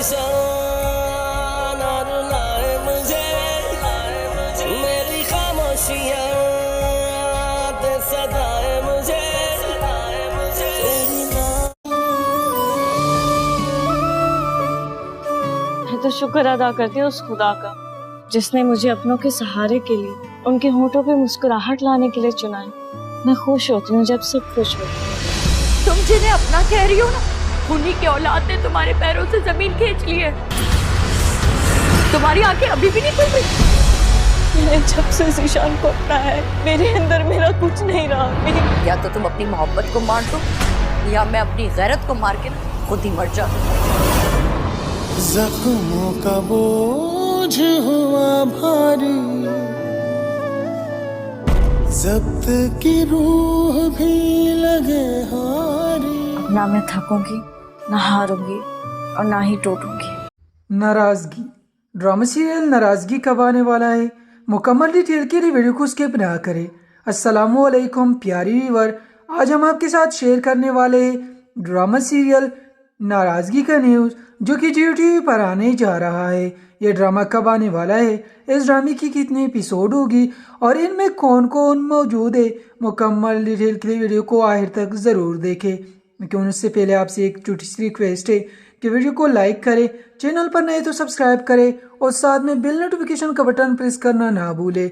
परेशान और लाए मुझे मेरी खामोशियाँ दे सदाए मुझे तेरी मैं तो शुक्र अदा करती हूँ उस खुदा का जिसने मुझे अपनों के सहारे के लिए उनके होठों पे मुस्कुराहट लाने के लिए चुना है। मैं खुश होती हूँ जब सब खुश होते हैं। तुम जिन्हें अपना कह रही हो ना, उन्हीं के औलाद ने तुम्हारे पैरों से जमीन खींच ली है। तुम्हारी आंखें अभी भी नहीं खुल रही। मैंने जब से ज़ीशान को अपनाया है मेरे अंदर मेरा कुछ नहीं रहा। या तो तुम अपनी मोहब्बत को मार दो या मैं अपनी गैरत को मार के खुद ही मर जाऊं। जख्मों का बोझ हुआ भारी, जब्त की रूह भी लगे हारी। ना मैं थकूंगी, ना हारूंगी और ना ही टूटूंगी। नाराजगी ड्रामा सीरियल नाराजगी कब आने वाला है, मुकम्मल डिटेल के लिए वीडियो को स्किप ना करें। अस्सलामुअलैकुम प्यारी व्यूअर, आज हम आपके साथ शेयर करने वाले हैं ड्रामा सीरियल नाराजगी का न्यूज़ जो कि जियो टीवी पर आने जा रहा है। ये ड्रामा कब आने वाला है, इस ड्रामे की कितने एपिसोड होगी और इनमें कौन कौन मौजूद है, मुकम्मल डिटेल के लिए वीडियो को आखिर तक ज़रूर देखें। लेकिन उससे पहले आपसे एक छोटी सी रिक्वेस्ट है कि वीडियो को लाइक करें, चैनल पर नए तो सब्सक्राइब करें और साथ में बेल नोटिफिकेशन का बटन प्रेस करना ना भूलें।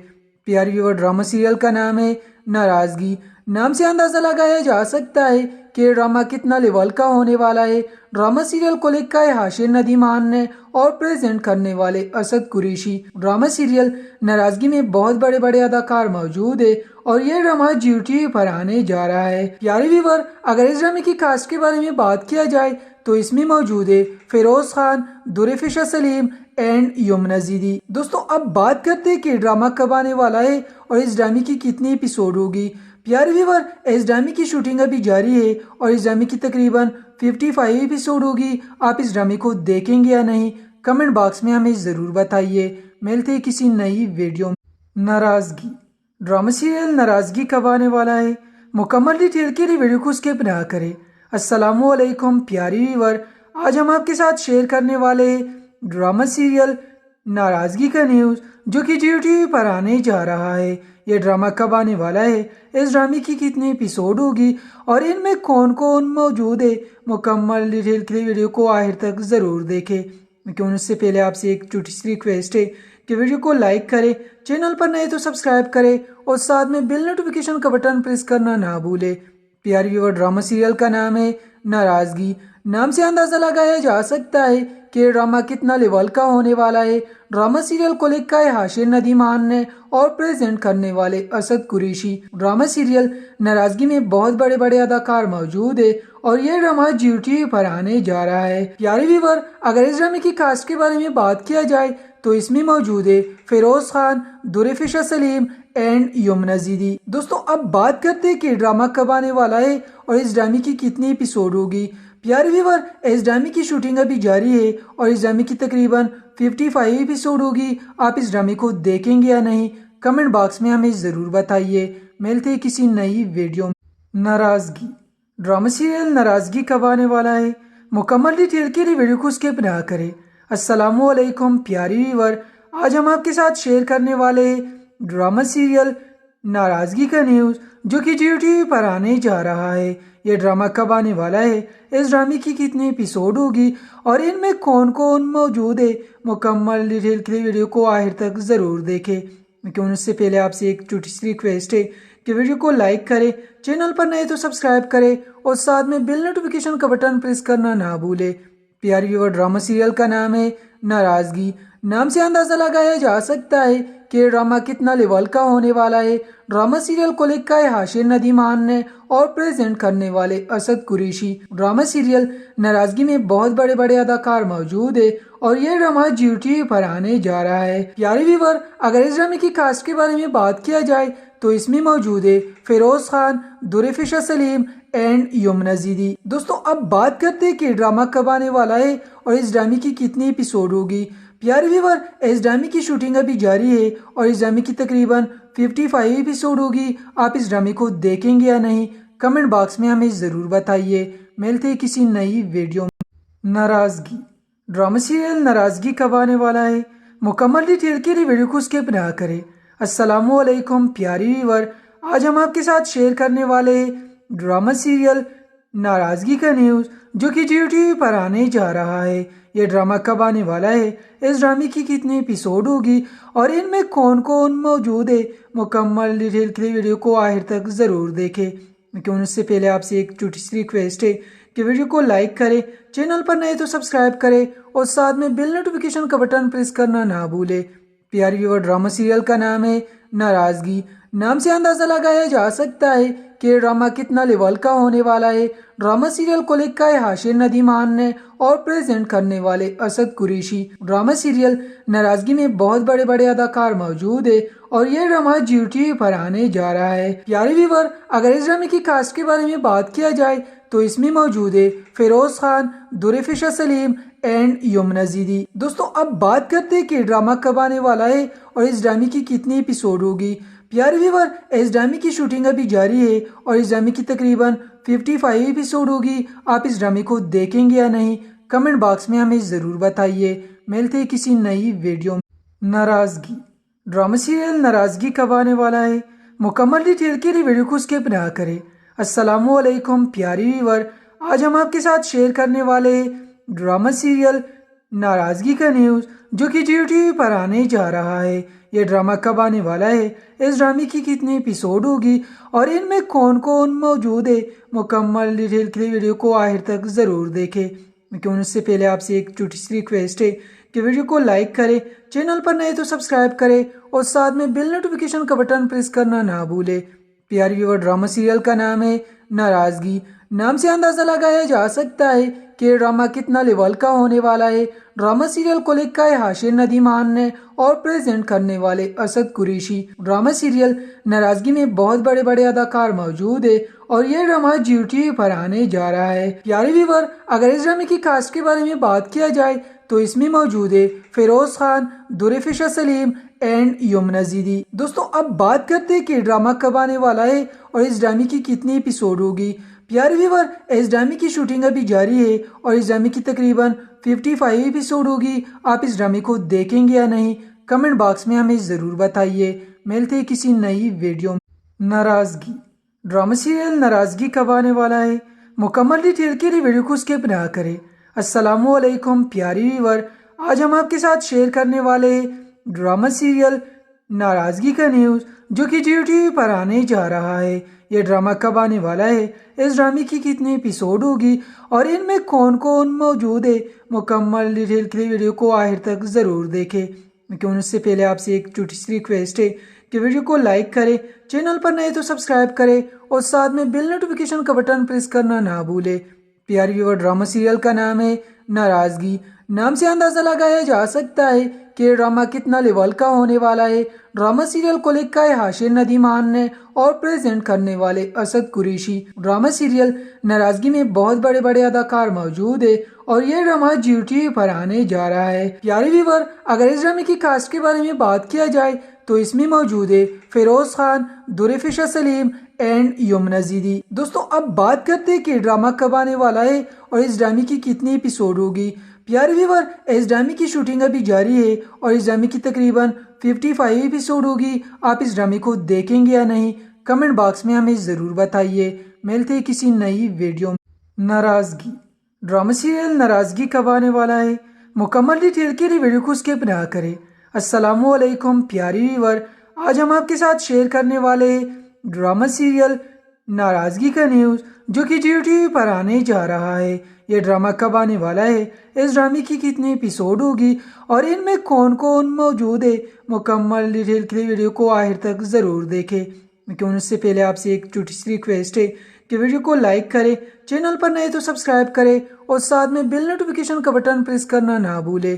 प्यारी व्यूअर, ड्रामा सीरियल का नाम है नाराजगी। नाम से अंदाजा लगाया जा सकता है कि ड्रामा कितना लेवल का होने वाला है। ड्रामा सीरियल को लिखा है हाशिर नदीमान ने और प्रेजेंट करने वाले असद कुरैशी। ड्रामा सीरियल नाराजगी में बहुत बड़े बड़े अदाकार मौजूद है और ये ड्रामा जियो टीवी पर आने जा रहा है। प्यारे व्यूअर, अगर इस ड्रामे की कास्ट के बारे में बात किया जाए तो इसमें मौजूद है फिरोज खान, दुरेफिशा सलीम एंड यमुना ज़ीदी। दोस्तों, अब बात करते हैं कि ड्रामा कब आने वाला है और इस ड्रामे की कितनी एपिसोड होगी। प्यारे व्यूअर, इस ड्रामे की शूटिंग अभी जारी है और इस ड्रामे की तकरीबन 55 एपिसोड होगी। आप इस ड्रामे को देखेंगे या नहीं, कमेंट बॉक्स में हमें ज़रूर बताइए। मिलते हैं किसी नई वीडियो में। नाराजगी ड्रामा सीरियल नाराजगी कब आने वाला है, मुकम्मल डिटेल के लिए वीडियो को स्किप ना करें। अस्सलामुअलैकुम प्यारी व्यूअर, आज हम आपके साथ शेयर करने वाले हैं ड्रामा सीरियल नाराजगी का न्यूज़ जो कि जियो टीवी पर आने जा रहा है। ये ड्रामा कब आने वाला है, इस ड्रामे की कितनी एपिसोड होगी और इनमें कौन कौन मौजूद है, मुकम्मल डिटेल के लिए वीडियो को आखिर तक ज़रूर देखें। लेकिन उससे पहले आपसे एक छोटी सी रिक्वेस्ट है कि वीडियो को लाइक करें, चैनल पर नए तो सब्सक्राइब करें और साथ में बेल नोटिफिकेशन का बटन प्रेस करना ना भूलें। प्यारी व्यूअर, ड्रामा सीरियल का नाम है नाराजगी। नाम से अंदाजा लगाया जा सकता है कि ड्रामा कितना लेवल का होने वाला है। ड्रामा सीरियल को लिखा है हाशिर नदीमान ने और प्रेजेंट करने वाले असद कुरैशी। ड्रामा सीरियल नाराजगी में बहुत बड़े बड़े अदाकार मौजूद है और ये ड्रामा जियो टीवी पर आने जा रहा है। प्यारे व्यूअर, अगर इस ड्रामे की कास्ट के बारे में बात किया जाए तो इसमें मौजूद है फिरोज खान, दुरेफिशा सलीम एंड यमुना ज़ीदी। दोस्तों, अब बात करते हैं कि ड्रामा कब आने वाला है और इस ड्रामे की कितनी एपिसोड होगी। प्यारे व्यूअर, इस ड्रामे की शूटिंग अभी जारी है और इस ड्रामे की तकरीबन 55 एपिसोड होगी। आप इस ड्रामे को देखेंगे या नहीं, कमेंट बॉक्स में हमें ज़रूर बताइए। मिलते हैं किसी नई वीडियो में। नाराजगी ड्रामा सीरियल नाराजगी कब आने वाला है, मुकम्मल डिटेल के लिए वीडियो को स्किप ना करें। अस्सलामुअलैकुम प्यारी व्यूअर, आज हम आपके साथ शेयर करने वाले हैं ड्रामा सीरियल नाराजगी का न्यूज़ जो कि जियो टीवी पर आने जा रहा है। ये ड्रामा कब आने वाला है, इस ड्रामे की कितनी एपिसोड होगी और इनमें कौन कौन मौजूद है, मुकम्मल डिटेल के लिए वीडियो को आखिर तक ज़रूर देखें। लेकिन उससे पहले आपसे एक छोटी सी रिक्वेस्ट है कि वीडियो को लाइक करें, चैनल पर नए तो सब्सक्राइब करें और साथ में बेल नोटिफिकेशन का बटन प्रेस करना ना भूलें। प्यारी व्यूअर, ड्रामा सीरियल का नाम है नाराजगी। नाम से अंदाजा लगाया जा सकता है कि ड्रामा कितना लेवल का होने वाला है। ड्रामा सीरियल को लिखा है हाशिर नदीमान ने और प्रेजेंट करने वाले असद कुरैशी। ड्रामा सीरियल नाराजगी में बहुत बड़े बड़े अदाकार मौजूद है और ये ड्रामा जियो टीवी पर आने जा रहा है। प्यारे व्यूअर, अगर इस ड्रामे की कास्ट के बारे में बात किया जाए तो इसमें मौजूद है फिरोज खान, दुरेफिशा सलीम एंड यमुना ज़ीदी। दोस्तों, अब बात करते हैं कि ड्रामा कब आने वाला है और इस ड्रामे की कितनी एपिसोड होगी। प्यारे व्यूअर, इस ड्रामे की शूटिंग अभी जारी है और इस ड्रामे की तकरीबन 55 एपिसोड होगी। आप इस ड्रामे को देखेंगे या नहीं, कमेंट बॉक्स में हमें ज़रूर बताइए। मिलते हैं किसी नई वीडियो में। नाराजगी ड्रामा सीरियल नाराज़गी कब आने वाला है, मुकम्मल डिटेल के लिए वीडियो को स्किप ना करें। अस्सलामुअलैकुम प्यारी व्यूअर, आज हम आपके साथ शेयर करने वाले हैं ड्रामा सीरियल नाराज़गी का न्यूज़ जो कि जियो टीवी पर आने जा रहा है। ये ड्रामा कब आने वाला है, इस ड्रामे की कितने एपिसोड होगी और इनमें कौन कौन मौजूद है, मुकम्मल डिटेल के लिए वीडियो को आखिर तक ज़रूर देखें। लेकिन उससे पहले आपसे एक छोटी सी रिक्वेस्ट है कि वीडियो को लाइक करें, चैनल पर नए तो सब्सक्राइब करें और साथ में बेल नोटिफिकेशन का बटन प्रेस करना ना भूलें। प्यारी व्यूअर, ड्रामा सीरियल का नाम है नाराज़गी। नाम से अंदाज़ा लगाया जा सकता है कि ड्रामा कितना लेवल का होने वाला है। ड्रामा सीरियल को लिखा है हाशिर नदीमान ने और प्रेजेंट करने वाले असद कुरैशी। ड्रामा सीरियल नाराज़गी में बहुत बड़े बड़े अदाकार मौजूद है और ये ड्रामा जियो टीवी पर आने जा रहा है। प्यारे व्यूअर, अगर इस ड्रामे की कास्ट के बारे में बात किया जाए तो इसमें मौजूद है फिरोज खान, दुरेफिशा सलीम एंड यमुना ज़ीदी। दोस्तों, अब बात करते हैं कि ड्रामा कब आने वाला है और इस ड्रामे की कितनी एपिसोड होगी। प्यारे व्यूअर, इस ड्रामे की शूटिंग अभी जारी है और इस ड्रामे की तकरीबन 55 एपिसोड होगी। आप इस ड्रामे को देखेंगे या नहीं, कमेंट बॉक्स में हमें ज़रूर बताइए। मिलते हैं किसी नई वीडियो में। नाराज़गी ड्रामा सीरियल नाराज़गी कब आने वाला है, मुकम्मल डिटेल के लिए वीडियो को स्किप ना करें। अस्सलामुअलैकुम प्यारी व्यूअर, आज हम आपके साथ शेयर करने वाले हैं ड्रामा सीरियल नाराज़गी का न्यूज़ जो कि जियो टीवी पर आने जा रहा है। ये ड्रामा कब आने वाला है, इस ड्रामे की कितने एपिसोड होगी और इनमें कौन कौन मौजूद है, मुकम्मल डिटेल के लिए वीडियो को आखिर तक ज़रूर देखें। लेकिन उससे पहले आपसे एक छोटी सी रिक्वेस्ट है कि वीडियो को लाइक करें, चैनल पर नए तो सब्सक्राइब करें और साथ में बेल नोटिफिकेशन का बटन प्रेस करना ना भूलें। प्यारी व्यूअर, ड्रामा सीरियल का नाम है नाराज़गी। नाम से अंदाज़ा लगाया जा सकता है कि ड्रामा कितना लेवल का होने वाला है। ड्रामा सीरियल को लिखा है हाशिर नदीमान ने और प्रेजेंट करने वाले असद कुरैशी। ड्रामा सीरियल नाराज़गी में बहुत बड़े बड़े अदाकार मौजूद है और ये ड्रामा जियो टीवी पर आने जा रहा है। प्यारे व्यूअर, अगर इस ड्रामे की कास्ट के बारे में बात किया जाए तो इसमें मौजूद है फिरोज खान, दुरेफिशा सलीम एंड यमुना ज़ीदी। दोस्तों, अब बात करते हैं कि ड्रामा कब आने वाला है और इस ड्रामे की कितनी एपिसोड होगी। प्यारे व्यूअर, इस ड्रामे की शूटिंग अभी जारी है और इस ड्रामे की तकरीबन 55 एपिसोड होगी। आप इस ड्रामे को देखेंगे या नहीं, कमेंट बॉक्स में हमें ज़रूर बताइए। मिलते हैं किसी नई वीडियो में। नाराज़गी ड्रामा सीरियल नाराज़गी कब आने वाला है, मुकम्मल डिटेल के लिए वीडियो को स्किप ना करें। अस्सलामुअलैकुम प्यारी व्यूअर, आज हम आपके साथ शेयर करने वाले हैं ड्रामा सीरियल नाराज़गी का न्यूज़ जो कि जियो टीवी पर आने जा रहा है। ये ड्रामा कब आने वाला है, इस ड्रामे की कितनी एपिसोड होगी और इनमें कौन कौन मौजूद है, मुकम्मल डिटेल के लिए वीडियो को आखिर तक ज़रूर देखें। लेकिन उससे पहले आपसे एक छोटी सी रिक्वेस्ट है कि वीडियो को लाइक करें, चैनल पर नए तो सब्सक्राइब करें और साथ में बेल नोटिफिकेशन का बटन प्रेस करना ना भूलें। प्यारी व्यूअर, ड्रामा सीरियल का नाम है नाराज़गी। नाम से अंदाज़ा लगाया जा सकता है कि ड्रामा कितना लेवल का होने वाला है। ड्रामा सीरियल को लिखा है हाशिर नदीमान ने और प्रेजेंट करने वाले असद कुरैशी। ड्रामा सीरियल नाराज़गी में बहुत बड़े बड़े अदाकार मौजूद है और ये ड्रामा जियो टीवी पर आने जा रहा है। प्यारे व्यूअर, अगर इस ड्रामे की कास्ट के बारे में बात किया जाए तो इसमें मौजूद है फिरोज खान, दुरेफिशा सलीम एंड यमुना ज़ीदी। दोस्तों, अब बात करते हैं कि ड्रामा कब आने वाला है और इस ड्रामे की कितनी एपिसोड होगी। प्यारे व्यूअर, अगर इस ड्रामे की कास्ट के बारे में बात किया जाए तो इसमें मौजूद है फिरोज खान, दुरेफिशा सलीम एंड यमुना ज़ीदी। दोस्तों, अब बात करते हैं कि ड्रामा कब आने वाला है और इस ड्रामे की कितनी एपिसोड होगी और इनमें कौन कौन मौजूद है, मुकम्मल डिटेल के लिए वीडियो को आखिर तक ज़रूर देखें। लेकिन उससे पहले आपसे एक छोटी सी रिक्वेस्ट है कि वीडियो को लाइक करें, चैनल पर नए तो सब्सक्राइब करें और साथ में बेल नोटिफिकेशन का बटन प्रेस करना ना भूलें। प्यारे व्यूअर, अगर इस ड्रामे की कास्ट के बारे में बात किया जाए तो इसमें मौजूद है तो इसमें मौजूद है फिरोज खान, दुरेफिशा सलीम एंड यमुना ज़ीदी। दोस्तों, अब बात करते हैं कि ड्रामा कब आने वाला है और इस ड्रामे की कितनी एपिसोड होगी। प्यारे व्यूअर, इस ड्रामे की शूटिंग अभी जारी है और इस ड्रामे की तकरीबन 55 एपिसोड होगी। आप इस ड्रामे को देखेंगे या नहीं, कमेंट बॉक्स में हमें ज़रूर बताइए। मिलते हैं किसी नई वीडियो में। नाराज़गी ड्रामा सीरियल नाराज़गी कब आने वाला है, मुकम्मल डिटेल के लिए वीडियो को स्किप ना करें। अस्सलामुअलैकुम प्यारी व्यूअर, आज हम आपके साथ शेयर करने वाले हैं ड्रामा सीरियल नाराज़गी का न्यूज़ जो कि जियो टीवी पर आने जा रहा है। ये ड्रामा कब आने वाला है, इस ड्रामे की कितनी एपिसोड होगी और इनमें कौन कौन मौजूद है, मुकम्मल डिटेल के लिए वीडियो को आखिर तक ज़रूर देखें। लेकिन उससे पहले आपसे एक छोटी सी रिक्वेस्ट है कि वीडियो को लाइक करें, चैनल पर नए तो सब्सक्राइब करें और साथ में बेल नोटिफिकेशन का बटन प्रेस करना ना भूलें।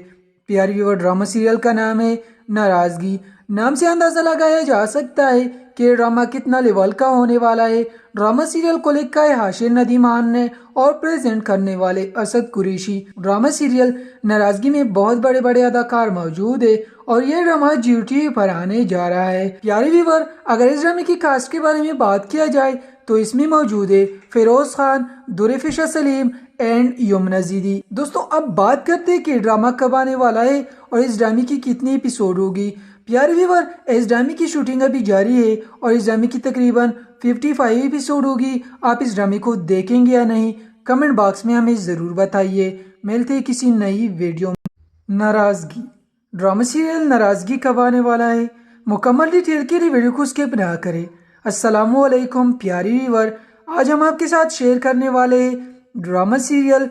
प्यारी व्यूअर, ड्रामा सीरियल का नाम है नाराज़गी। नाम से अंदाज़ा लगाया जा सकता है कि ड्रामा कितना लेवल का होने वाला है। ड्रामा सीरियल को लिखा है हाशिर नदीमान ने और प्रेजेंट करने वाले असद कुरैशी। ड्रामा सीरियल नाराज़गी में बहुत बड़े बड़े अदाकार मौजूद है और ये ड्रामा जियो टीवी पर आने जा रहा है। प्यारे व्यूअर, अगर इस ड्रामे की कास्ट के बारे में बात किया जाए तो इसमें मौजूद है फिरोज खान, दुरेफिशा सलीम एंड यमुना ज़ीदी। दोस्तों अब बात करते हैं कि ड्रामा कब आने वाला है और इस ड्रामे की कितनी एपिसोड होगी। प्यारे व्यूअर, इस ड्रामे की शूटिंग अभी जारी है और इस ड्रामे की तकरीबन 55 एपिसोड होगी। आप इस ड्रामे को देखेंगे या नहीं, कमेंट बॉक्स में हमें ज़रूर बताइए। मिलते हैं किसी नई वीडियो में। नाराज़गी ड्रामा सीरियल नाराज़गी कब आने वाला है, मुकम्मल डिटेल के लिए वीडियो को स्किप ना करें। अस्सलामुअलैकुम प्यारी व्यूअर, आज हम आपके साथ शेयर करने वाले हैं ड्रामा सीरियल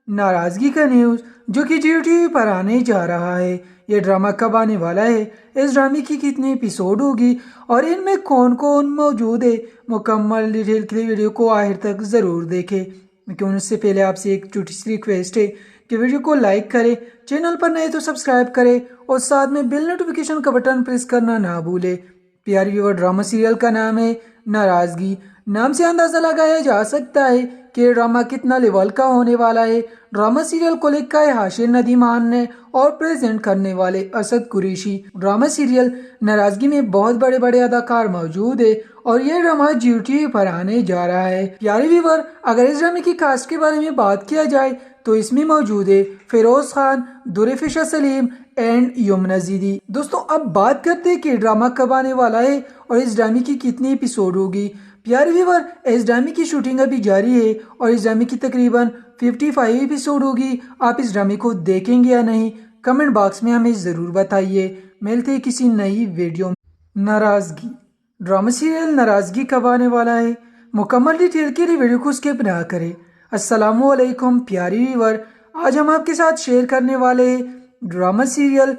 नाराज़गी का न्यूज़ जो कि जियो टीवी पर आने जा रहा है। ये ड्रामा कब आने वाला है, इस ड्रामे की कितनी एपिसोड होगी और इनमें कौन कौन मौजूद है, मुकम्मल डिटेल के लिए वीडियो को आखिर तक ज़रूर देखें। लेकिन उससे पहले आपसे एक छोटी सी रिक्वेस्ट है कि वीडियो को लाइक करें, चैनल पर नए तो सब्सक्राइब करें और साथ में बेल नोटिफिकेशन का बटन प्रेस करना ना भूलें। प्यारी व्यूअर, ड्रामा सीरियल का नाम है नाराज़गी। नाम से अंदाज़ा लगाया जा सकता है कि ड्रामा कितना लेवल का होने वाला है। ड्रामा सीरियल को लिखा है हाशिर नदीमान ने और प्रेजेंट करने वाले असद कुरैशी। ड्रामा सीरियल नाराज़गी में बहुत बड़े बड़े अदाकार मौजूद है और ये ड्रामा जियो टीवी पर आने जा रहा है। प्यारे व्यूअर, अगर इस ड्रामे की कास्ट के बारे में बात किया जाए तो इसमें मौजूद है फिरोज खान, दुरेफिशा सलीम एंड यमुना ज़ीदी। दोस्तों अब बात करते हैं कि ड्रामा कब आने वाला है और इस ड्रामे की कितनी एपिसोड होगी। प्यारे व्यूअर, इस ड्रामे की शूटिंग अभी जारी है और इस ड्रामे की तकरीबन 55 एपिसोड होगी। आप इस ड्रामे को देखेंगे या नहीं, कमेंट बॉक्स में हमें ज़रूर बताइए। मिलते हैं किसी नई वीडियो में। नाराज़गी ड्रामा सीरियल नाराज़गी कब आने वाला है, मुकम्मल डिटेल के लिए वीडियो को स्किप ना करें। अस्सलामुअलैकुम प्यारी व्यूअर, आज हम आपके साथ शेयर करने वाले हैं ड्रामा सीरियल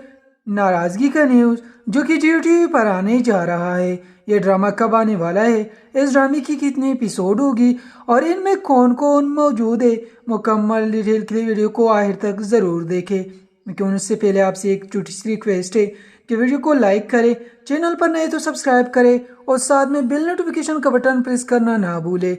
नाराज़गी का न्यूज़ जो कि जियो टीवी पर आने जा रहा है। ये ड्रामा कब आने वाला है, इस ड्रामे की कितनी एपिसोड होगी और इनमें कौन कौन मौजूद है, मुकम्मल डिटेल के लिए वीडियो को आखिर तक ज़रूर देखें। लेकिन उससे पहले आपसे एक छोटी सी रिक्वेस्ट है कि वीडियो को लाइक करें, चैनल पर नए तो सब्सक्राइब करें और साथ में बेल नोटिफिकेशन का बटन प्रेस करना ना भूलें।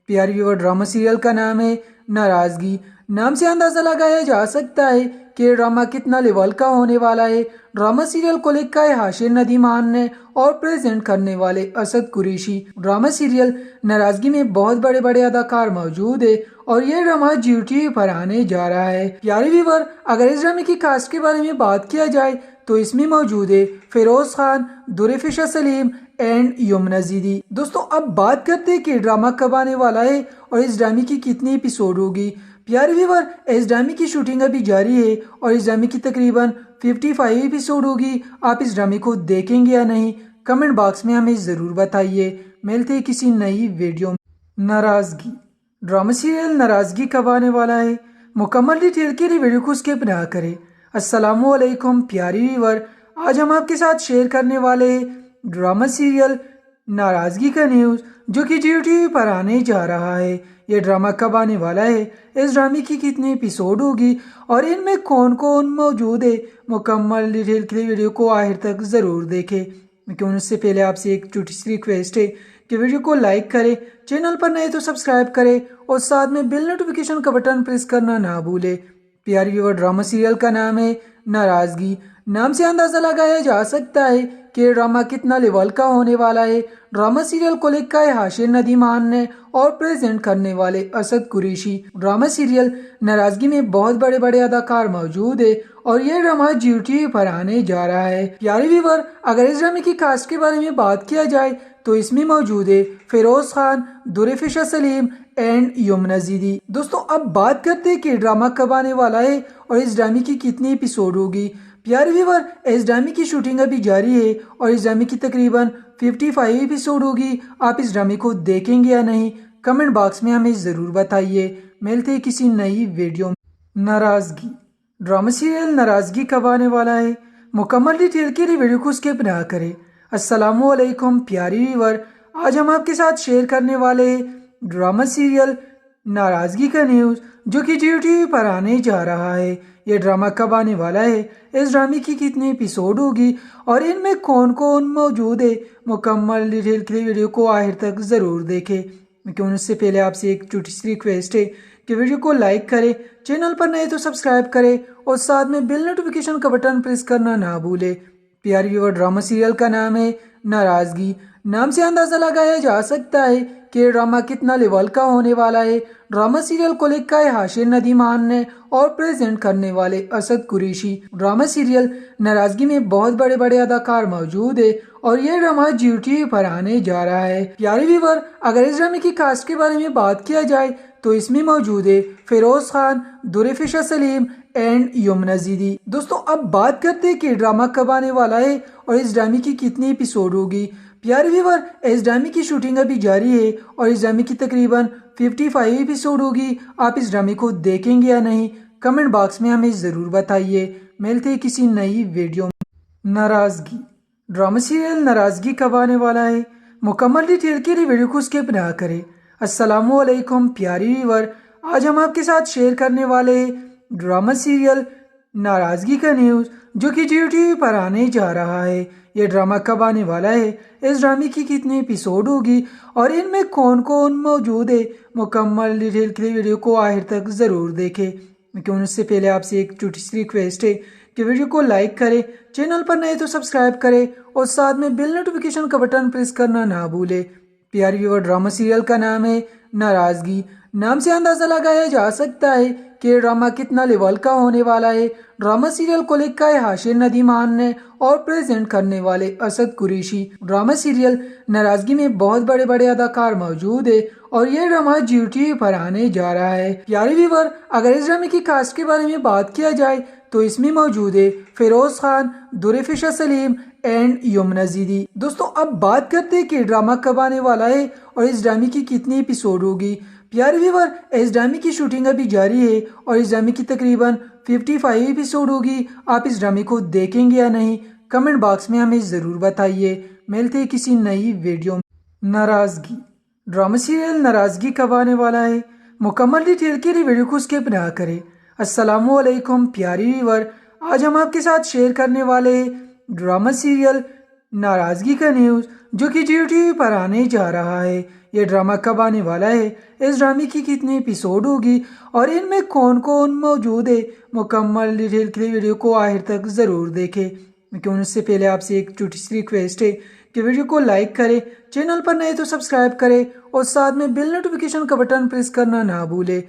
प्यारी व्यूअर, ड्रामा सीरियल का नाम है नाराज़गी। नाम से अंदाज़ा लगाया जा सकता है कि ड्रामा कितना लेवल का होने वाला है। ड्रामा सीरियल को लिखा है हाशिर नदीमान ने और प्रेजेंट करने वाले असद कुरैशी। ड्रामा सीरियल नाराज़गी में बहुत बड़े बड़े अदाकार मौजूद है और ये ड्रामा जियो टीवी पर आने जा रहा है। प्यारे व्यूअर, अगर इस ड्रामे की कास्ट के बारे में बात किया जाए तो इसमें मौजूद है फिरोज खान, दुरेफिशा सलीम एंड यमुना ज़ीदी। दोस्तों अब बात करते हैं कि ड्रामा कब आने वाला है और इस ड्रामे की कितनी एपिसोड होगी। प्यारे व्यूअर, इस ड्रामे की शूटिंग अभी जारी है और इस ड्रामे की तकरीबन 55 एपिसोड होगी। आप इस ड्रामे को देखेंगे या नहीं, कमेंट बॉक्स में हमें ज़रूर बताइए। मिलते हैं किसी नई वीडियो में। नाराज़गी ड्रामा सीरियल नाराज़गी कब आने वाला है, मुकम्मल डिटेल के लिए वीडियो को स्किप ना करें। अस्सलामुअलैकुम प्यारी व्यूअर, आज हम आपके साथ शेयर करने वाले हैं ड्रामा सीरियल नाराज़गी का न्यूज़ जो कि जियो टीवी पर आने जा रहा है। ये ड्रामा कब आने वाला है, इस ड्रामे की कितनी एपिसोड होगी और इनमें कौन कौन मौजूद है, मुकम्मल डिटेल के लिए वीडियो को आखिर तक ज़रूर देखें। लेकिन उससे पहले आपसे एक छोटी सी रिक्वेस्ट है कि वीडियो को लाइक करें, चैनल पर नए तो सब्सक्राइब करें और साथ में बेल नोटिफिकेशन का बटन प्रेस करना ना भूलें। प्यारी व्यूअर, ड्रामा सीरियल का नाम है नाराज़गी। नाम से अंदाज़ा लगाया जा सकता है कि ड्रामा कितना लेवल का होने वाला है। ड्रामा सीरियल को लिखा है हाशिर नदीमान ने और प्रेजेंट करने वाले असद कुरैशी। ड्रामा सीरियल नाराज़गी में बहुत बड़े बड़े अदाकार मौजूद है और ये ड्रामा जियो टीवी पर आने जा रहा है। प्यारे व्यूअर, अगर इस ड्रामे की कास्ट के बारे में बात किया जाए तो इसमें मौजूद है फिरोज खान, दुरेफिशा सलीम एंड यमुना ज़ीदी। दोस्तों अब बात करते हैं कि ड्रामा कब आने वाला है और इस ड्रामे की कितनी एपिसोड होगी। प्यारे व्यूअर, इस ड्रामे की शूटिंग अभी जारी है और इस ड्रामे की तकरीबन 55 एपिसोड होगी। आप इस ड्रामे को देखेंगे या नहीं, कमेंट बॉक्स में हमें ज़रूर बताइए। मिलते हैं किसी नई वीडियो में। नाराज़गी ड्रामा सीरियल नाराज़गी कब आने वाला है, मुकम्मल डिटेल के लिए वीडियो को स्किप ना करें। अस्सलामुअलैकुम प्यारी व्यूअर, आज हम आपके साथ शेयर करने वाले हैं ड्रामा सीरियल नाराज़गी का न्यूज़ जो कि जियो टीवी पर आने जा रहा है। ये ड्रामा कब आने वाला है, इस ड्रामे की कितनी एपिसोड होगी और इनमें कौन कौन मौजूद है, मुकम्मल डिटेल के लिए वीडियो को आखिर तक ज़रूर देखें। लेकिन उससे पहले आपसे एक छोटी सी रिक्वेस्ट है कि वीडियो को लाइक करें, चैनल पर नए तो सब्सक्राइब करें और साथ में बेल नोटिफिकेशन का बटन प्रेस करना ना भूलें। प्यारी व्यूअर, ड्रामा सीरियल का नाम है नाराज़गी। नाम से अंदाज़ा लगाया जा सकता है कि ये ड्रामा कितना लेवल का होने वाला है। ड्रामा सीरियल को लिखा है हाशिर नदीमान ने और प्रेजेंट करने वाले असद कुरैशी। ड्रामा सीरियल नाराजगी में बहुत बड़े बड़े अदाकार मौजूद है और ये ड्रामा जियो टीवी पर आने जा रहा है। प्यारे व्यूअर, अगर इस ड्रामे की कास्ट के बारे में बात किया जाए तो इसमें मौजूद है फिरोज खान, दुरेफिशा सलीम एंड यमुना ज़ीदी। दोस्तों, अब बात करते हैं कि ड्रामा कब आने वाला है और इस ड्रामे की कितनी एपिसोड होगी। प्यारे व्यूअर, इस ड्रामे की शूटिंग अभी जारी है और इस ड्रामे की तकरीबन 55 एपिसोड होगी। आप इस ड्रामे को देखेंगे या नहीं, कमेंट बॉक्स में हमें ज़रूर बताइए। मिलते हैं किसी नई वीडियो में। नाराज़गी ड्रामा सीरियल नाराज़गी कब आने वाला है, मुकम्मल डिटेल के लिए वीडियो को स्किप ना करें। अस्सलामुअलैकुम प्यारी व्यूअर, आज हम आपके साथ शेयर करने वाले हैं ड्रामा सीरियल नाराज़गी का न्यूज़ जो कि जियो टीवी पर आने जा रहा है। ये ड्रामा कब आने वाला है, इस ड्रामे की कितनी एपिसोड होगी और इनमें कौन कौन मौजूद है, मुकम्मल डिटेल के लिए वीडियो को आखिर तक ज़रूर देखें। लेकिन उससे पहले आपसे एक छोटी सी रिक्वेस्ट है कि वीडियो को लाइक करें, चैनल पर नए तो सब्सक्राइब करें और साथ में बेल नोटिफिकेशन का बटन प्रेस करना ना भूलें। प्यारी व्यूअर, ड्रामा सीरियल का नाम है नाराज़गी। नाम से अंदाजा लगाया जा सकता है कि ये ड्रामा कितना लेवल का होने वाला है। ड्रामा सीरियल को लिखा है हाशिर नदीमान ने और प्रेजेंट करने वाले असद कुरैशी। ड्रामा सीरियल नाराज़गी में बहुत बड़े बड़े अदाकार मौजूद है और ये ड्रामा जियो टीवी पर आने जा रहा है। प्यारे व्यूअर, अगर इस ड्रामे की कास्ट के बारे में बात किया जाए तो इसमें मौजूद है फिरोज खान, दुरेफिशा सलीम एंड यमुना ज़ीदी। दोस्तों, अब बात करते हैं कि ड्रामा कब आने वाला है और इस ड्रामे की कितनी एपिसोड होगी। प्यारे व्यूअर, इस ड्रामे की शूटिंग अभी जारी है और इस ड्रामे की तकरीबन 55 एपिसोड होगी। आप इस ड्रामे को देखेंगे या नहीं, कमेंट बॉक्स में हमें ज़रूर बताइए। मिलते हैं किसी नई वीडियो में। नाराज़गी ड्रामा सीरियल नाराज़गी कब आने वाला है, मुकम्मल डिटेल के लिए वीडियो को स्किप ना करें। अस्सलामुअलैकुम प्यारी व्यूअर, आज हम आपके साथ शेयर करने वाले हैं ड्रामा सीरियल नाराज़गी का न्यूज़ जो कि जियो टीवी पर आने जा रहा है। ये ड्रामा कब आने वाला है, इस ड्रामे की कितनी एपिसोड होगी और इनमें कौन कौन मौजूद है, मुकम्मल डिटेल के लिए वीडियो को आखिर तक ज़रूर देखें। लेकिन उससे पहले आपसे एक छोटी सी रिक्वेस्ट है कि वीडियो को लाइक करें, चैनल पर नए तो सब्सक्राइब करें और साथ में बेल नोटिफिकेशन का बटन प्रेस करना ना भूलें।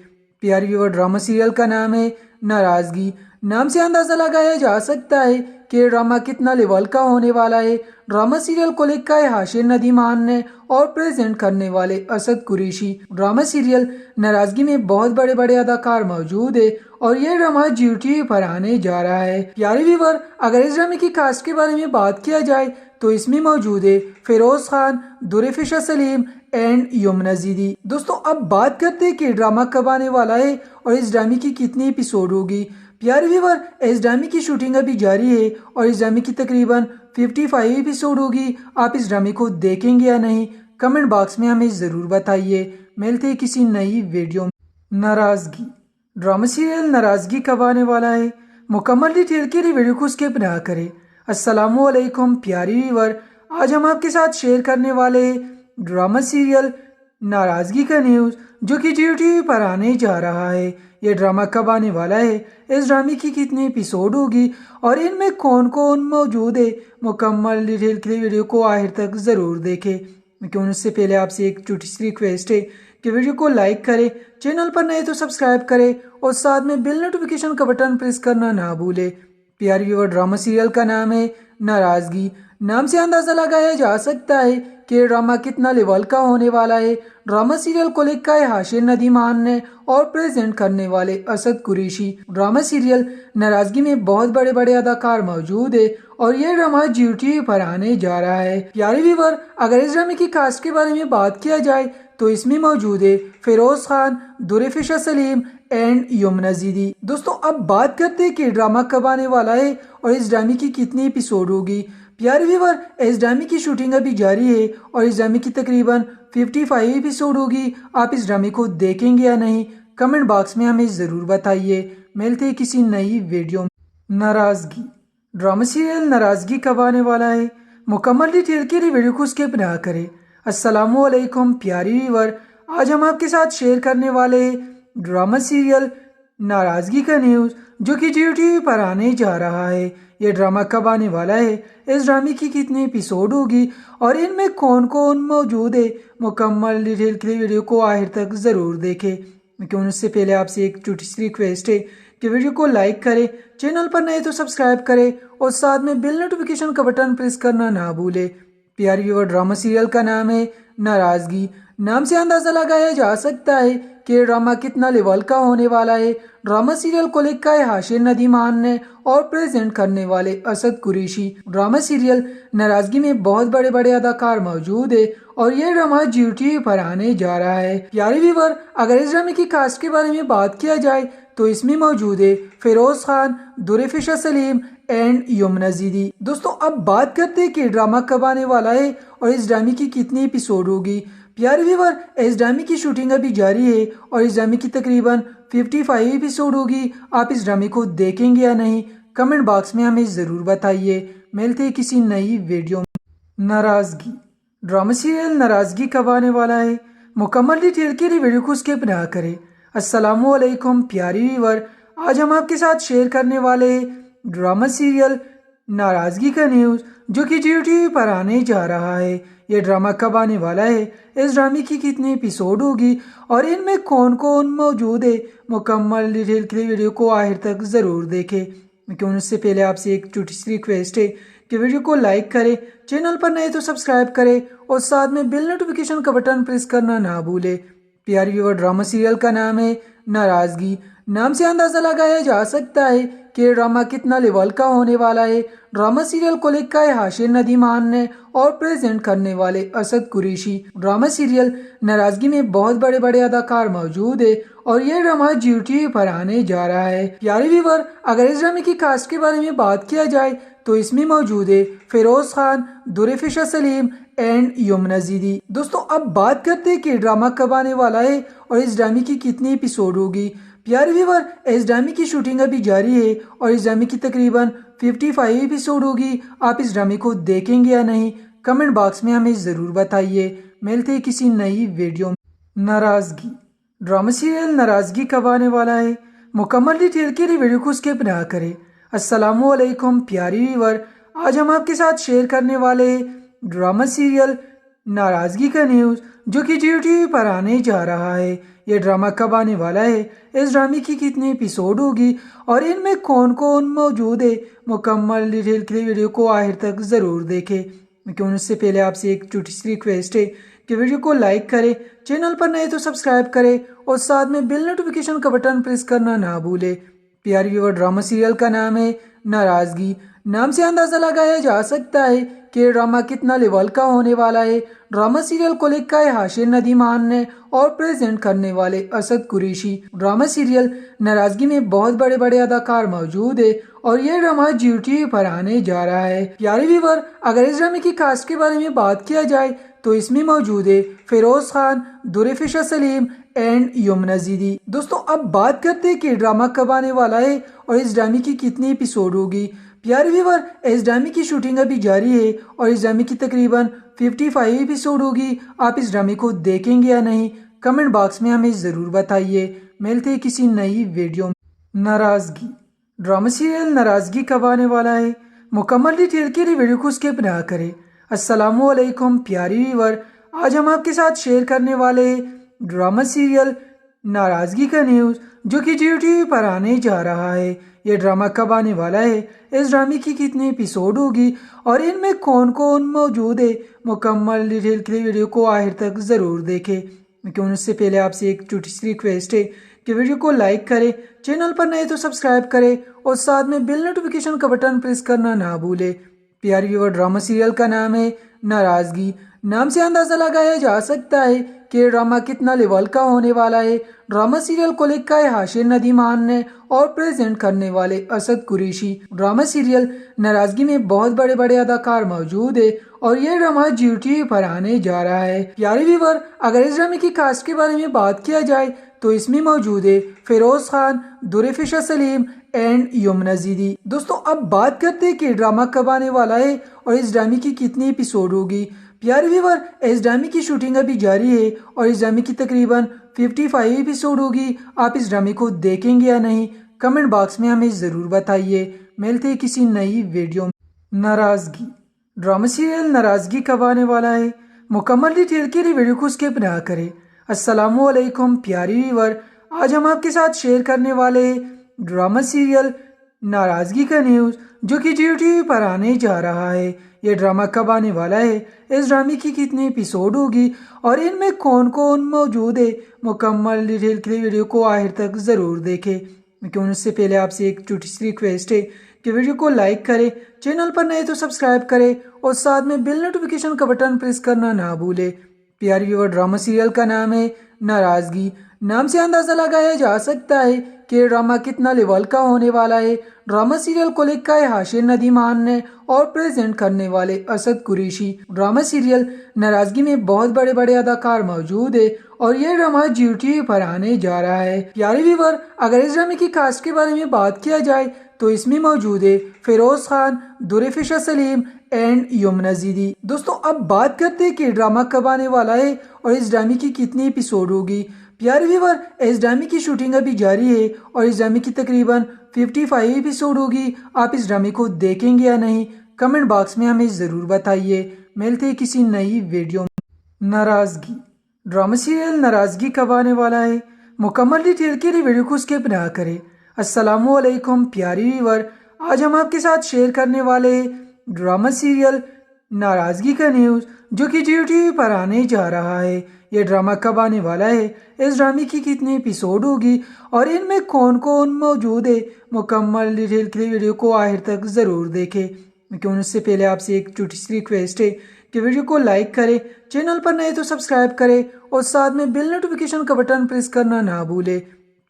प्यारी व्यूअर, ड्रामा सीरियल का नाम है नाराज़गी। नाम से अंदाजा लगाया जा सकता है कि ये ड्रामा कितना लेवल का होने वाला है। ड्रामा सीरियल को लिखा है हाशिर नदीमान ने और प्रेजेंट करने वाले असद कुरैशी। ड्रामा सीरियल नाराज़गी में बहुत बड़े बड़े अदाकार मौजूद है और ये ड्रामा जियो टीवी पर आने जा रहा है। प्यारे व्यूअर, अगर इस ड्रामे की कास्ट के बारे में बात किया जाए तो इसमें मौजूद है फिरोज खान, दुरेफिशा सलीम एंड यमुना ज़ीदी। दोस्तों, अब बात करते हैं कि ड्रामा कब आने वाला है और इस ड्रामे की कितनी एपिसोड होगी। प्यारे व्यूअर, इस ड्रामे की शूटिंग अभी जारी है और इस ड्रामे की तकरीबन 55 एपिसोड होगी। आप इस ड्रामे को देखेंगे या नहीं, कमेंट बॉक्स में हमें ज़रूर बताइए। मिलते हैं किसी नई वीडियो में। नाराज़गी ड्रामा सीरियल नाराज़गी कब आने वाला है, मुकम्मल डिटेल के लिए वीडियो को स्किप ना करें। अस्सलामुअलैकुम प्यारी व्यूअर, आज हम आपके साथ शेयर करने वाले हैं ड्रामा सीरियल नाराज़गी का न्यूज़ जो कि जियो टीवी पर आने जा रहा है। ये ड्रामा कब आने वाला है, इस ड्रामे की कितनी एपिसोड होगी और इनमें कौन कौन मौजूद है, मुकम्मल डिटेल के लिए वीडियो को आखिर तक ज़रूर देखें। लेकिन उससे पहले आपसे एक छोटी सी रिक्वेस्ट है कि वीडियो को लाइक करें, चैनल पर नए तो सब्सक्राइब करें और साथ में बेल नोटिफिकेशन का बटन प्रेस करना ना भूलें। प्यारी व्यूअर, ड्रामा सीरियल का नाम है नाराज़गी। नाम से अंदाजा लगाया जा सकता है कि ये ड्रामा कितना लेवल का होने वाला है। ड्रामा सीरियल को लिखा है हाशिर नदीमान ने और प्रेजेंट करने वाले असद कुरैशी। ड्रामा सीरियल नाराज़गी में बहुत बड़े बड़े अदाकार मौजूद है और ये ड्रामा जियो टीवी पर आने जा रहा है। प्यारे व्यूअर, अगर इस ड्रामे की कास्ट के बारे में बात किया जाए तो इसमें मौजूद है फिरोज खान, दुरेफिशा सलीम एंड यमुना ज़ीदी। दोस्तों, अब बात करते हैं कि ड्रामा कब आने वाला है और इस ड्रामे की कितनी एपिसोड होगी। प्यारे व्यूअर, इस ड्रामे की शूटिंग अभी जारी है और इस ड्रामे की तकरीबन 55 एपिसोड होगी। आप इस ड्रामे को देखेंगे या नहीं, कमेंट बॉक्स में हमें ज़रूर बताइए। मिलते हैं किसी नई वीडियो में। नाराज़गी ड्रामा सीरियल नाराज़गी कब आने वाला है, मुकम्मल डिटेल के लिए वीडियो को स्किप ना करें। अस्सलामुअलैकुम प्यारी व्यूअर, आज हम आपके साथ शेयर करने वाले हैं ड्रामा सीरियल नाराज़गी का न्यूज़ जो कि जियो टीवी पर आने जा रहा है। ये ड्रामा कब आने वाला है, इस ड्रामे की कितने एपिसोड होगी और इनमें कौन कौन मौजूद है, मुकम्मल डिटेल के लिए वीडियो को आखिर तक ज़रूर देखें। लेकिन उससे पहले आपसे एक छोटी सी रिक्वेस्ट है कि वीडियो को लाइक करें, चैनल पर नए तो सब्सक्राइब करें और साथ में बेल नोटिफिकेशन का बटन प्रेस करना ना भूलें। प्यारे व्यूअर, ड्रामा सीरियल का नाम है नाराज़गी। नाम से अंदाज़ा लगाया जा सकता है कि ड्रामा कितना लेवल का होने वाला है। ड्रामा सीरियल को लेकर है हाशिर नदीमान ने और प्रेजेंट करने वाले असद कुरैशी। ड्रामा सीरियल नाराज़गी में बहुत बड़े बड़े अदाकार मौजूद है और ये ड्रामा जियो टीवी पर आने जा रहा है। प्यारे व्यूअर, अगर इस ड्रामे की कास्ट के बारे में बात किया जाए तो इसमें मौजूद है फिरोज खान, दुरेफिशा सलीम एंड यमुना ज़ीदी। दोस्तों, अब बात करते हैं कि ड्रामा कब आने वाला है और इस ड्रामे की कितनी एपिसोड होगी। प्यारे व्यूअर, इस ड्रामे की शूटिंग अभी जारी है और इस ड्रामे की तकरीबन 55 एपिसोड होगी। आप इस ड्रामे को देखेंगे या नहीं, कमेंट बॉक्स में हमें ज़रूर बताइए। मिलते हैं किसी नई वीडियो में। नाराज़गी ड्रामा सीरियल नाराज़गी कब आने वाला है, मुकम्मल डिटेल के लिए वीडियो को स्किप ना करें। अस्सलामुअलैकुम प्यारे व्यूअर, आज हम आपके साथ शेयर करने वाले हैं ड्रामा सीरियल नाराज़गी का न्यूज़ जो कि जियो टीवी पर आने जा रहा है। ये ड्रामा कब आने वाला है, इस ड्रामे की कितनी एपिसोड होगी और इनमें कौन कौन मौजूद है, मुकम्मल डिटेल के लिए वीडियो को आखिर तक ज़रूर देखें। लेकिन उससे पहले आपसे एक छोटी सी रिक्वेस्ट है कि वीडियो को लाइक करें, चैनल पर नए तो सब्सक्राइब करें और साथ में बेल नोटिफिकेशन का बटन प्रेस करना ना भूलें। प्यारे व्यूअर, ड्रामा सीरियल का नाम है नाराज़गी। नाम से अंदाज़ा लगाया जा सकता है कि ड्रामा कितना लेवल का होने वाला है। ड्रामा सीरियल को लेकर है हाशिर नदीमान ने और प्रेजेंट करने वाले असद कुरैशी। ड्रामा सीरियल नाराज़गी में बहुत बड़े बड़े अदाकार मौजूद है और ये ड्रामा जियो टीवी पर आने जा रहा है। प्यारे व्यूअर, अगर इस ड्रामे की कास्ट के बारे में बात किया जाए तो इसमें मौजूद है फिरोज खान, दुरेफिशा सलीम एंड यमुना ज़ीदी। दोस्तों, अब बात करते हैं कि ड्रामा कब आने वाला है और इस ड्रामे की कितनी एपिसोड होगी। प्यारे व्यूअर, इस ड्रामे की शूटिंग अभी जारी है और इस ड्रामे की तकरीबन 55 एपिसोड होगी। आप इस ड्रामे को देखेंगे या नहीं, कमेंट बॉक्स में हमें ज़रूर बताइए। मिलते हैं किसी नई वीडियो में। नाराज़गी ड्रामा सीरियल नाराज़गी कब आने वाला है, मुकम्मल डिटेल के लिए वीडियो को स्किप ना करें। अस्सलामुअलैकुम प्यारे व्यूअर, आज हम आपके साथ शेयर करने वाले हैं ड्रामा सीरियल नाराज़गी का न्यूज़ जो कि जियो टीवी पर आने जा रहा है। ये ड्रामा कब आने वाला है, इस ड्रामे की कितनी एपिसोड होगी और इनमें कौन कौन मौजूद है, मुकम्मल डिटेल के लिए वीडियो को आखिर तक ज़रूर देखें। लेकिन उससे पहले आपसे एक छोटी सी रिक्वेस्ट है कि वीडियो को लाइक करें, चैनल पर नए तो सब्सक्राइब करें और साथ में बेल नोटिफिकेशन का बटन प्रेस करना ना भूलें। प्यारे व्यूअर, ड्रामा सीरियल का नाम है नाराज़गी। नाम से अंदाज़ा लगाया जा सकता है कि ड्रामा कितना लेवल का होने वाला है। ड्रामा सीरियल को लेकर है हाशिर नदीमान ने और प्रेजेंट करने वाले असद कुरैशी। ड्रामा सीरियल नाराज़गी में बहुत बड़े बड़े अदाकार मौजूद है और ये ड्रामा जियो टीवी पर आने जा रहा है। प्यारे व्यूअर, अगर इस ड्रामे की कास्ट के बारे में बात किया जाए तो इसमें मौजूद है फिरोज खान, दुरेफिशा सलीम एंड यमुना ज़ीदी। दोस्तों, अब बात करते हैं कि ड्रामा कब आने वाला है और इस ड्रामे की कितनी एपिसोड होगी। प्यारे व्यूअर, इस ड्रामे की शूटिंग अभी जारी है और इस ड्रामे की तकरीबन 55 एपिसोड होगी। आप इस ड्रामे को देखेंगे या नहीं, कमेंट बॉक्स में हमें ज़रूर बताइए। मिलते हैं किसी नई वीडियो में। नाराज़गी ड्रामा सीरियल नाराज़गी कब आने वाला है, मुकम्मल डिटेल के लिए वीडियो को स्किप ना करें। अस्सलामुअलैकुम प्यारे व्यूअर, आज हम आपके साथ शेयर करने वाले हैं ड्रामा सीरियल नाराज़गी का न्यूज़ जो कि जियो टीवी पर आने जा रहा है। ये ड्रामा कब आने वाला है, इस ड्रामे की कितनी एपिसोड होगी और इनमें कौन कौन मौजूद है, मुकम्मल डिटेल के लिए वीडियो को आखिर तक ज़रूर देखें। लेकिन उससे पहले आपसे एक छोटी सी रिक्वेस्ट है कि वीडियो को लाइक करें, चैनल पर नए तो सब्सक्राइब करें और साथ में बेल नोटिफिकेशन का बटन प्रेस करना ना भूलें। प्यारे व्यूअर, ड्रामा सीरियल का नाम है नाराज़गी। नाम से अंदाज़ा लगाया जा सकता है कि ड्रामा कितना लेवल का होने वाला है। ड्रामा सीरियल को लेकर है हाशिर नदीमान ने और प्रेजेंट करने वाले असद कुरैशी। ड्रामा सीरियल नाराज़गी में बहुत बड़े बड़े अदाकार मौजूद है और ये ड्रामा जियो टीवी पर आने जा रहा है। प्यारे व्यूअर, अगर इस ड्रामे की कास्ट के बारे में बात किया जाए तो इसमें मौजूद है फिरोज खान, दुरेफिशा सलीम एंड यमुना ज़ीदी। दोस्तों, अब बात करते हैं कि ड्रामा कब आने वाला है और इस ड्रामे की कितनी एपिसोड होगी। प्यारे व्यूअर, इस ड्रामे की शूटिंग अभी जारी है और इस ड्रामे की तकरीबन 55 एपिसोड होगी। आप इस ड्रामे को देखेंगे या नहीं, कमेंट बॉक्स में हमें ज़रूर बताइए। मिलते हैं किसी नई वीडियो में। नाराज़गी ड्रामा सीरियल नाराज़गी कब आने वाला है, मुकम्मल डिटेल के लिए वीडियो को स्किप ना करें। अस्सलामुअलैकुम प्यारी व्यूअर, आज हम आपके साथ शेयर करने वाले हैं ड्रामा सीरियल नाराज़गी का न्यूज़ जो कि जियो टीवी पर आने जा रहा है। ये ड्रामा कब आने वाला है, इस ड्रामे की कितने एपिसोड होगी और इनमें कौन कौन मौजूद है, मुकम्मल डिटेल के लिए वीडियो को आखिर तक ज़रूर देखें। लेकिन उससे पहले आपसे एक छोटी सी रिक्वेस्ट है कि वीडियो को लाइक करें, चैनल पर नए तो सब्सक्राइब करें और साथ में बेल नोटिफिकेशन का बटन प्रेस करना ना भूलें। प्यारी व्यूअर, ड्रामा सीरियल का नाम है नाराज़गी। नाम से अंदाज़ा लगाया जा सकता है कि ड्रामा कितना लेवल का होने वाला है। ड्रामा सीरियल को लिखा है हाशिर नदीमान ने और प्रेजेंट करने वाले असद कुरैशी। ड्रामा सीरियल नाराज़गी में बहुत बड़े बड़े अदाकार मौजूद है और ये ड्रामा जियो टीवी पर आने जा रहा है। प्यारे व्यूअर, अगर इस ड्रामे की कास्ट के बारे में बात किया जाए तो इसमें मौजूद है फिरोज खान, दुरेफिशा सलीम एंड यमुना ज़ीदी। दोस्तों, अब बात करते हैं कि ड्रामा कब आने वाला है और इस ड्रामे की कितनी एपिसोड होगी। प्यारे व्यूअर, इस ड्रामे की शूटिंग अभी जारी है और इस ड्रामे की तकरीबन 55 एपिसोड होगी। आप इस ड्रामे को देखेंगे या नहीं, कमेंट बॉक्स में हमें ज़रूर बताइए। मिलते हैं किसी नई वीडियो में। नाराज़गी ड्रामा सीरियल नाराज़गी कब आने वाला है, मुकम्मल डिटेल के लिए वीडियो को स्किप ना करें। अस्सलामुअलैकुम प्यारी व्यूअर, आज हम आपके साथ शेयर करने वाले हैं ड्रामा सीरियल नाराज़गी का न्यूज़ जो कि जियो टीवी पर आने जा रहा है। ये ड्रामा कब आने वाला है, इस ड्रामे की कितने एपिसोड होगी और इनमें कौन कौन मौजूद है, मुकम्मल डिटेल के लिए वीडियो को आखिर तक ज़रूर देखें। लेकिन उससे पहले आपसे एक छोटी सी रिक्वेस्ट है कि वीडियो को लाइक करें, चैनल पर नए तो सब्सक्राइब करें और साथ में बेल नोटिफिकेशन का बटन प्रेस करना ना भूलें।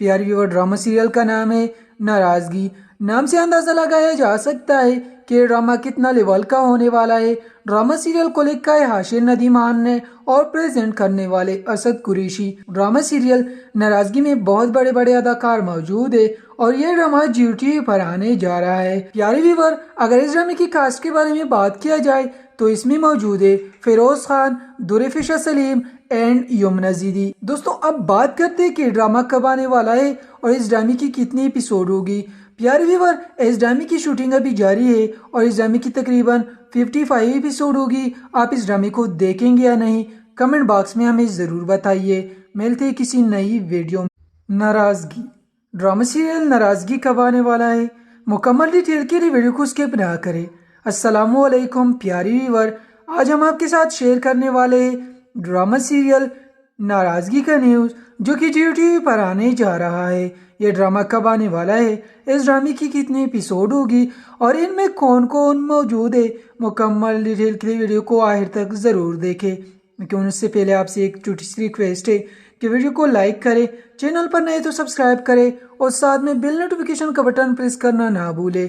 प्यारी व्यूअर, ड्रामा सीरियल का नाम है नाराज़गी। नाम से अंदाज़ा लगाया जा सकता है कि ड्रामा कितना लेवल का होने वाला है। ड्रामा सीरियल को लिखा है हाशिर नदीमान ने और प्रेजेंट करने वाले असद कुरैशी। ड्रामा सीरियल नाराज़गी में बहुत बड़े बड़े अदाकार मौजूद है और ये ड्रामा जियो टीवी पर आने जा रहा है। प्यारे व्यूअर, अगर इस ड्रामे की कास्ट के बारे में बात किया जाए तो इसमें मौजूद है फिरोज खान, दुरेफिशा सलीम एंड यमुना ज़ीदी। दोस्तों, अब बात करते हैं कि ड्रामा कब आने वाला है और इस ड्रामे की कितनी एपिसोड होगी। प्यारे व्यूअर, इस ड्रामे की शूटिंग अभी जारी है और इस ड्रामे की तकरीबन 55 एपिसोड होगी। आप इस ड्रामे को देखेंगे या नहीं, कमेंट बॉक्स में हमें ज़रूर बताइए। मिलते हैं किसी नई वीडियो में। नाराज़गी ड्रामा सीरियल नाराज़गी कब आने वाला है, मुकम्मल डिटेल के लिए वीडियो को स्किप ना करें। अस्सलामुअलैकुम प्यारी व्यूअर, आज हम आपके साथ शेयर करने वाले हैं ड्रामा सीरियल नाराज़गी का न्यूज़ जो कि जियो टीवी पर आने जा रहा है। ये ड्रामा कब आने वाला है, इस ड्रामे की कितनी एपिसोड होगी और इनमें कौन कौन मौजूद है, मुकम्मल डिटेल के लिए वीडियो को आखिर तक ज़रूर देखें। लेकिन उससे पहले आपसे एक छोटी सी रिक्वेस्ट है कि वीडियो को लाइक करें, चैनल पर नए तो सब्सक्राइब करें और साथ में बेल नोटिफिकेशन का बटन प्रेस करना ना भूलें।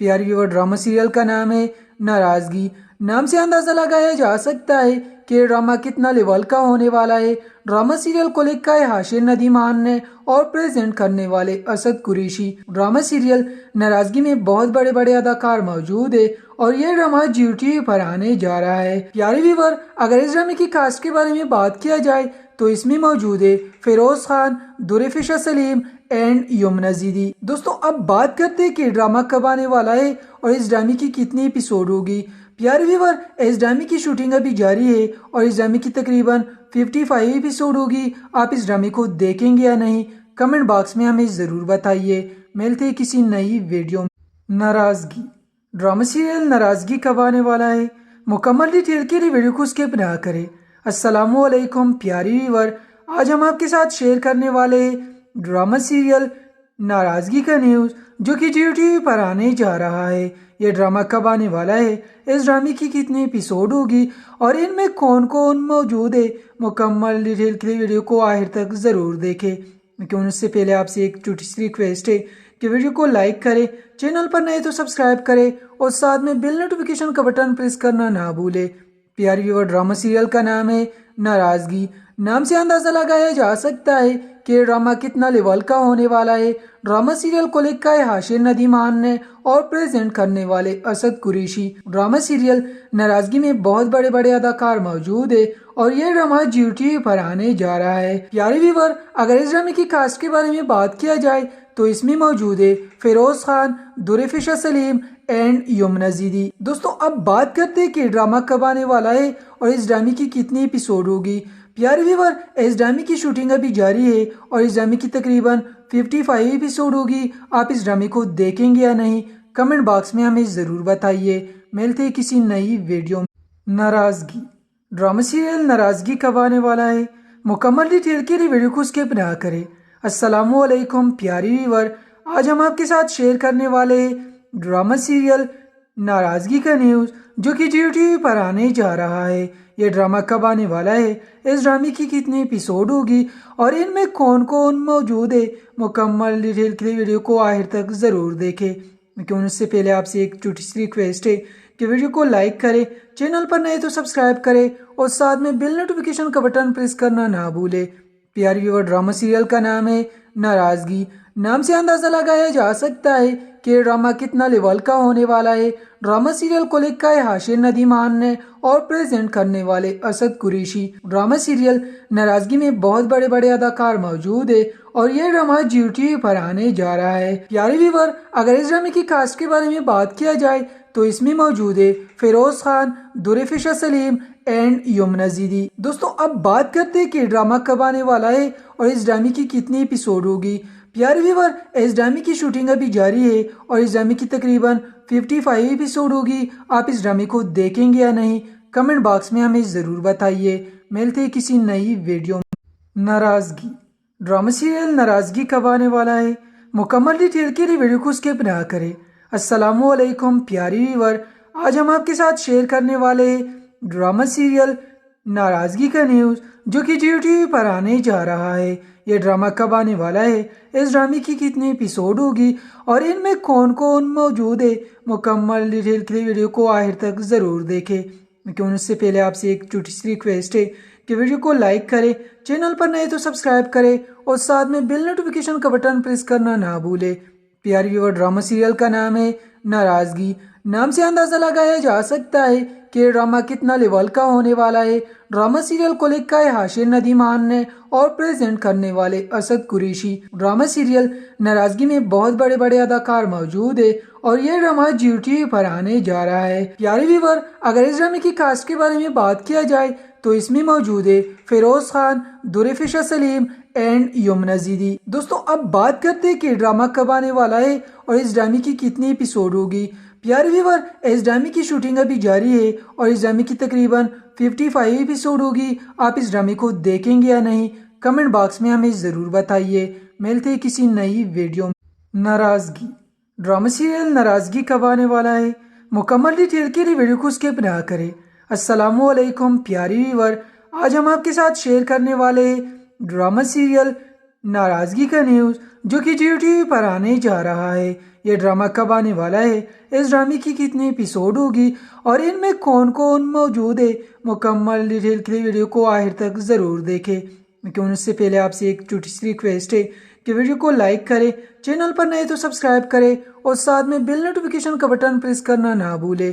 प्यारी व्यूअर, ड्रामा सीरियल का नाम है नाराज़गी। नाम से अंदाज़ा लगाया जा सकता है कि ड्रामा कितना लेवल का होने वाला है। ड्रामा सीरियल को लिखा है हाशिर नदीमान ने और प्रेजेंट करने वाले असद कुरैशी। ड्रामा सीरियल नाराज़गी में बहुत बड़े बड़े अदाकार मौजूद है और ये ड्रामा जियो टीवी पर आने जा रहा है। प्यारे व्यूअर, अगर इस ड्रामे की कास्ट के बारे में बात किया जाए तो इसमें मौजूद है फिरोज खान, दुरेफिशा सलीम एंड यमुना ज़ीदी। दोस्तों, अब बात करते हैं कि ड्रामा कब आने वाला है और इस ड्रामे की कितनी एपिसोड होगी। प्यारे व्यूअर, इस ड्रामे की शूटिंग अभी जारी है और इस ड्रामे की तकरीबन 55 एपिसोड होगी। आप इस ड्रामे को देखेंगे या नहीं, कमेंट बॉक्स में हमें ज़रूर बताइए। मिलते हैं किसी नई वीडियो में। नाराज़गी ड्रामा सीरियल नाराज़गी कब आने वाला है, मुकम्मल डिटेल के लिए वीडियो को स्किप ना करें। अस्सलामुअलैकुम प्यारी व्यूअर, आज हम आपके साथ शेयर करने वाले हैं ड्रामा सीरियल नाराज़गी का न्यूज़ जो कि जियो टीवी पर आने जा रहा है। ये ड्रामा कब आने वाला है, इस ड्रामे की कितनी एपिसोड होगी और इनमें कौन कौन मौजूद है, मुकम्मल डिटेल के लिए वीडियो को आखिर तक ज़रूर देखें। लेकिन उससे पहले आपसे एक छोटी सी रिक्वेस्ट है कि वीडियो को लाइक करें, चैनल पर नए तो सब्सक्राइब करें और साथ में बेल नोटिफिकेशन का बटन प्रेस करना ना भूलें। प्यारी व्यूअर, ड्रामा सीरियल का नाम है नाराज़गी। नाम से अंदाज़ा लगाया जा सकता है कि ये ड्रामा कितना लेवल का होने वाला है। ड्रामा सीरियल को लिखा है हाशिर नदीमान ने और प्रेजेंट करने वाले असद कुरैशी। ड्रामा सीरियल नाराजगी में बहुत बड़े बड़े अदाकार मौजूद है और ये ड्रामा जियो टीवी पर आने जा रहा है। प्यारे व्यूअर, अगर इस ड्रामे की कास्ट के बारे में बात किया जाए तो इसमें मौजूद है फिरोज खान, दुरेफिशा सलीम एंड यमुना ज़ीदी। दोस्तों, अब बात करते हैं कि ड्रामा कब आने वाला है और इस ड्रामे की कितनी एपिसोड होगी। प्यारे व्यूअर, इस ड्रामे की शूटिंग अभी जारी है और इस ड्रामे की तकरीबन 55 एपिसोड होगी। आप इस ड्रामे को देखेंगे या नहीं, कमेंट बॉक्स में हमें ज़रूर बताइए। मिलते हैं किसी नई वीडियो में। नाराज़गी ड्रामा सीरियल नाराज़गी कब आने वाला है, मुकम्मल डिटेल के लिए वीडियो को स्किप ना करें। अस्सलामुअलैकुम प्यारी व्यूअर, आज हम आपके साथ शेयर करने वाले हैं ड्रामा सीरियल नाराज़गी का न्यूज़ जो कि जियो टीवी पर आने जा रहा है। ये ड्रामा कब आने वाला है, इस ड्रामे की कितनी एपिसोड होगी और इनमें कौन कौन मौजूद है, मुकम्मल डिटेल के लिए वीडियो को आखिर तक ज़रूर देखें। लेकिन उससे पहले आपसे एक छोटी सी रिक्वेस्ट है कि वीडियो को लाइक करें, चैनल पर नए तो सब्सक्राइब करें और साथ में बेल नोटिफिकेशन का बटन प्रेस करना ना भूलें। प्यारी व्यूअर, ड्रामा सीरियल का नाम है नाराज़गी। नाम से अंदाज़ा लगाया जा सकता है कि ये ड्रामा कितना लेवल का होने वाला है। ड्रामा सीरियल को लिखा है हाशिर नदीमान ने और प्रेजेंट करने वाले असद कुरैशी। ड्रामा सीरियल नाराज़गी में बहुत बड़े बड़े अदाकार मौजूद है और ये ड्रामा जियो टीवी पर आने जा रहा है। प्यारे व्यूअर, अगर इस ड्रामे की कास्ट के बारे में बात किया जाए तो इसमें मौजूद है फिरोज खान, दुरेफिशा सलीम एंड यमुना ज़ीदी। दोस्तों, अब बात करते हैं कि ड्रामा कब आने वाला है और इस ड्रामे की कितनी एपिसोड होगी। प्यारे व्यूअर, इस ड्रामे की शूटिंग अभी जारी है और इस ड्रामे की तकरीबन 55 एपिसोड होगी। आप इस ड्रामे को देखेंगे या नहीं, कमेंट बॉक्स में हमें ज़रूर बताइए। मिलते हैं किसी नई वीडियो में। नाराज़गी ड्रामा सीरियल नाराज़गी कब आने वाला है, मुकम्मल डिटेल के लिए वीडियो को स्किप ना करें। अस्सलामुअलैकुम प्यारी व्यूअर, आज हम आपके साथ शेयर करने वाले हैं ड्रामा सीरियल नाराज़गी का न्यूज़ जो कि जियो टीवी पर आने जा रहा है। ये ड्रामा कब आने वाला है, इस ड्रामे की कितनी एपिसोड होगी और इनमें कौन कौन मौजूद है, मुकम्मल डिटेल के लिए वीडियो को आखिर तक ज़रूर देखें। लेकिन उससे पहले आपसे एक छोटी सी रिक्वेस्ट है कि वीडियो को लाइक करें, चैनल पर नए तो सब्सक्राइब करें और साथ में बेल नोटिफिकेशन का बटन प्रेस करना ना भूलें। प्यारी व्यूअर, ड्रामा सीरियल का नाम है नाराज़गी। नाम से अंदाज़ा लगाया जा सकता है कि ये ड्रामा कितना लेवल का होने वाला है। ड्रामा सीरियल को लिखा है हाशिर नदीमान ने और प्रेजेंट करने वाले असद कुरैशी। ड्रामा सीरियल नाराज़गी में बहुत बड़े बड़े अदाकार मौजूद है और ये ड्रामा जियो टीवी पर आने जा रहा है। प्यारे व्यूअर, अगर इस ड्रामे की कास्ट के बारे में बात किया जाए तो इसमें मौजूद है फिरोज खान, दुरेफिशा सलीम एंड यमुना ज़ीदी। दोस्तों, अब बात करते हैं कि ड्रामा कब आने वाला है और इस ड्रामे की कितनी एपिसोड होगी। प्यारे व्यूअर, इस ड्रामे की शूटिंग अभी जारी है और इस ड्रामे की तकरीबन 55 एपिसोड होगी। आप इस ड्रामे को देखेंगे या नहीं, कमेंट बॉक्स में हमें ज़रूर बताइए। मिलते हैं किसी नई वीडियो में। नाराज़गी ड्रामा सीरियल नाराज़गी कब आने वाला है, मुकम्मल डिटेल के लिए वीडियो को स्किप ना करें। अस्सलामुअलैकुम प्यारी व्यूअर, आज हम आपके साथ शेयर करने वाले हैं ड्रामा सीरियल नाराज़गी का न्यूज़ जो कि जियो टीवी पर आने जा रहा है। ये ड्रामा कब आने वाला है, इस ड्रामे की कितनी एपिसोड होगी और इनमें कौन कौन मौजूद है, मुकम्मल डिटेल के लिए वीडियो को आखिर तक ज़रूर देखें। लेकिन उससे पहले आपसे एक छोटी सी रिक्वेस्ट है कि वीडियो को लाइक करें, चैनल पर नए तो सब्सक्राइब करें और साथ में बेल नोटिफिकेशन का बटन प्रेस करना ना भूलें।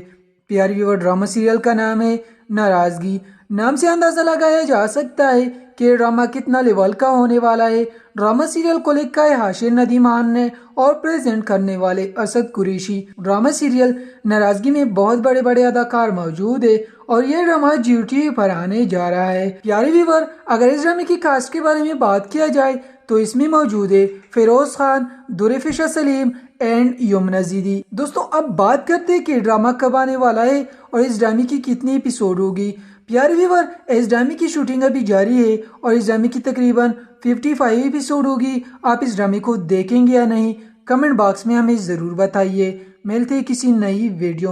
प्यारी व्यूअर, ड्रामा सीरियल का नाम है नाराज़गी। नाम से अंदाज़ा लगाया जा सकता है कि ये ड्रामा कितना लेवल का होने वाला है। ड्रामा सीरियल को लिखा है हाशिर नदीमान ने और प्रेजेंट करने वाले असद कुरैशी। ड्रामा सीरियल नाराज़गी में बहुत बड़े बड़े अदाकार मौजूद है और ये ड्रामा जियो टीवी पर आने जा रहा है। प्यारे व्यूअर, अगर इस ड्रामे की कास्ट के बारे में बात किया जाए तो इसमें मौजूद है फिरोज खान, दुरेफिशा सलीम एंड यमुना ज़ीदी। दोस्तों, अब बात करते हैं कि ड्रामा कब आने वाला है और इस ड्रामे की कितनी एपिसोड होगी। प्यारे व्यूअर, इस ड्रामे की शूटिंग अभी जारी है और इस ड्रामे की तकरीबन 55 एपिसोड होगी। आप इस ड्रामे को देखेंगे या नहीं, कमेंट बॉक्स में हमें ज़रूर बताइए। मिलते हैं किसी नई वीडियो में।